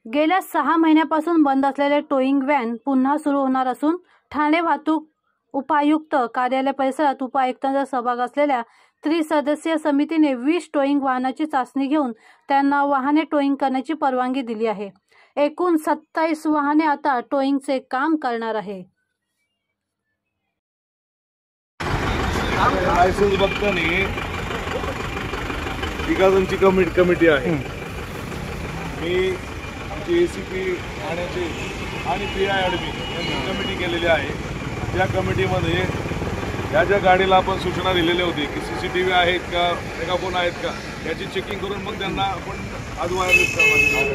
गेल्या 6 महिन्यापासून बंद असलेले टोईंग व्हॅन पुन्हा सुरू होणार असून ठाणे वाहतूक उपायुक्त कार्यालय परिसरात उपायुक्तांचा सहभाग असलेल्या त्रिसदस्यीय समितीने 20 टोईंग वाहनाची चाचणी घेऊन त्यांना वाहने टोईंग करण्याची परवानगी दिली आहे। एकूण 27 वाहने आता टोईंगचे काम करणार आहे। लायसन्स बघताना तिघांची कमिटी आहे। मी आमची एसीपी ठाण्याचे आणि पीआय ॲडमिन यांची कमिटी केलेली आहे। त्या कमिटीमध्ये ज्या गाडीला आपण सूचना दिलेल्या होती की CCTV आहेत का, मेगाफोन आहेत का, याची चेकिंग करून मग त्यांना आपण आज वायरलेस करणार।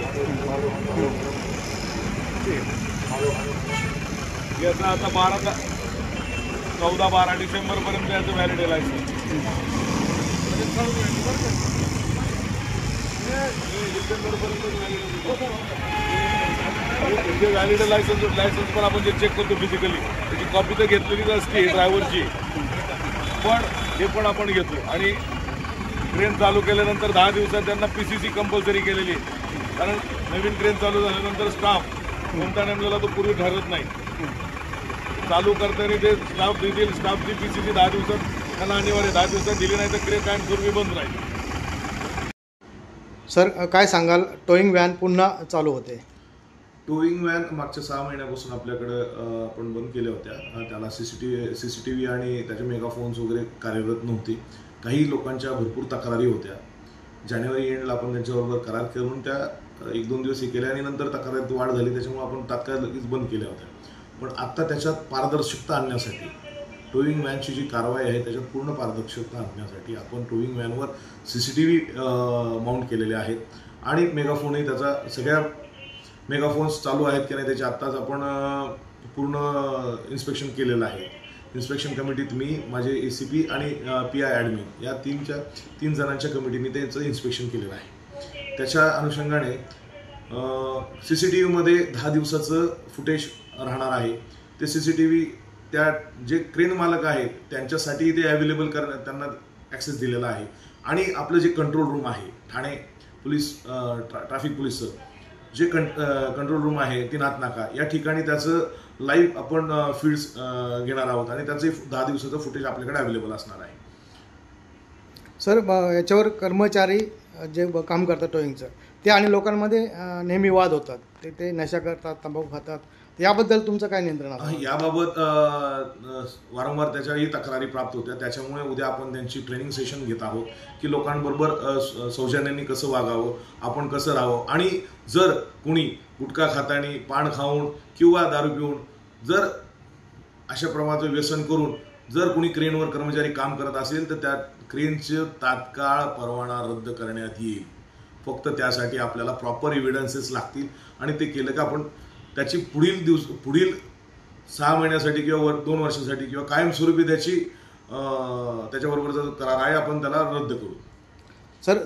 याचा आता 14-12 डिसेंबरपर्यंत याचं व्हॅलिड लायसन्स। व्हॅलिड लायसन्स पण आपण जे चेक करतो फिजिकली त्याची कॉपी तर घेतलेलीच असते ड्रायव्हरची, पण हे पण आपण घेतो। आणि ट्रेन चालू केल्यानंतर 10 दिवसात त्यांना PCC कंपल्सरी केलेली आहे, कारण नवीन ट्रेन चालू झाल्यानंतर स्टाफ कोणता नेमलेला तो पूर्वी ठरत नाही। चालू करताना ते स्टाफ देतील, स्टाफची PCC 10 दिवसात त्यांना अनिवार्य 10 दिवसात दिली नाही तर क्रेन कायमस्वरूपी बंद राहील। सर काय सांगाल, टोईंग व्हॅन पुन्हा चालू होते? टोईंग व्हॅन मागच्या 6 महिन्यापासून आपल्याकडे आपण बंद केल्या होत्या। त्याला CCTV आणि त्याचे मेगाफोन्स वगैरे कार्यरत नव्हते। काही लोकांच्या भरपूर तक्रारी होत्या। जानेवारी एंडला आपण त्यांच्याबरोबर करार करून त्या 1-2 दिवस हे केल्या आणि नंतर तक्रारीत वाढ झाली, त्याच्यामुळे आपण तात्काळ लगेच बंद केल्या होत्या। पण आत्ता त्याच्यात पारदर्शकता आणण्यासाठी टोईंग व्हॅनची जी कारवाई आहे त्याच्यात पूर्ण पारदर्शकता आणण्यासाठी आपण टोईंग व्हॅनवर CCTV माउंट केलेले आहेत आणि मेगाफोनही त्याचा सगळ्या मेगाफोन्स चालू आहेत की नाही त्याची आत्ताच आपण पूर्ण इन्स्पेक्शन केलेलं आहे। इन्स्पेक्शन कमिटीत मी, माझे ACP आणि PI ॲडमिन या 3 जणांच्या कमिटीने त्याचं इन्स्पेक्शन केलेलं आहे। त्याच्या अनुषंगाने CCTVमध्ये 10 दिवसाचं फुटेज राहणार आहे। ते CCTV त्या जे क्रेन मालक आहेत त्यांच्यासाठी ते अवेलेबल करण्यात त्यांना ॲक्सेस दिलेला आहे। आणि आपलं जे कंट्रोल रूम आहे ठाणे पोलीस ट्रॅफिक पोलीसचं जे कंट्रोल रूम आहे तीनाथ नाका या ठिकाणी त्याचं लाईव्ह आपण फीड्स घेणार आहोत आणि त्याचे 10 दिवसाचं फुटेज आपल्याकडे अवेलेबल असणार आहे। सर याच्यावर कर्मचारी जे काम करतात टोईंगचं ते आणि लोकांमध्ये नेहमी वाद होतात, ते नशा करतात, तंबाखू खातात, याबद्दल तुमचं काय नियंत्रण आहे? याबाबत वारंवार त्याच्याही तक्रारी प्राप्त होत्या। त्याच्यामुळे उद्या आपण त्यांची ट्रेनिंग सेशन घेत आहोत की लोकांबरोबर सौजन्याने कसं वागावं, आपण कसं राहावं। आणि जर कोणी गुटखा खातानी, पान खाऊन किंवा दारू पिऊन जर अशा प्रमाणाचं व्यसन करून जर कोणी क्रेनवर कर्मचारी काम करत असेल तर त्या क्रेनचे तात्काळ परवाना रद्द करण्यात येईल। फक्त त्यासाठी आपल्याला प्रॉपर एव्हिडन्सेस लागतील आणि ते केलं का आपण त्याची पुढील 6 महिन्यासाठी किंवा 2 वर्षासाठी किंवा कायमस्वरूपी त्याच्याबरोबरचा जो करार आहे आपण त्याला रद्द करू। सर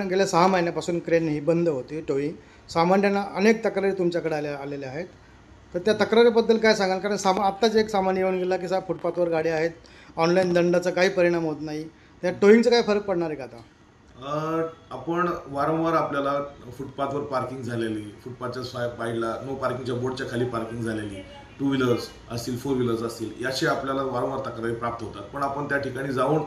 गेल्या 6 महिन्यापासून क्रेन ही बंद होती टोईंग, सामान्यांना अनेक तक्रारी तुमच्याकडे आलेल्या आहेत, तर त्या तक्रारीबद्दल काय सांगाल? कारण आत्ताच एक सामान येऊन गेला की फुटपाथवर गाड्या आहेत, ऑनलाईन दंडाचा काही परिणाम होत नाही, त्या टोईंगचा काय फरक पडणार आहे का आता? आपण वारंवार आपल्याला फुटपाथवर पार्किंग झालेली, फुटपाथच्या साईडला नो पार्किंगच्या बोर्डच्या खाली पार्किंग झालेली, 2 व्हीलर्स असतील, 4 व्हीलर्स असतील, याची आपल्याला वारंवार तक्रारी प्राप्त होतात। पण आपण त्या ठिकाणी जाऊन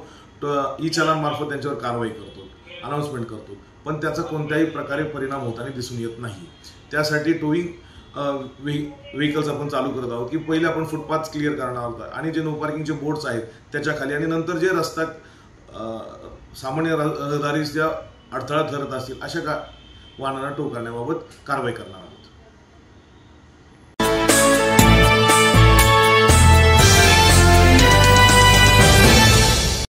ई-चलन मार्फत त्यांच्यावर कारवाई करतो, अनाउन्समेंट करतो, पण त्याचा कोणत्याही प्रकारे परिणाम होताना दिसून येत नाही। त्यासाठी टोईंग व्हेकल्स आपण चालू करत आहोत की पहिले आपण फुटपाथ क्लिअर करणार आहोत आणि जे नो पार्किंगचे बोर्ड्स आहेत त्याच्या खाली आणि नंतर जे रस्ता सामान्य रहदारीस ज्या अडथळा ठरत असतील अशा वाहनांना टो करण्याबाबत कारवाई करणार आहोत।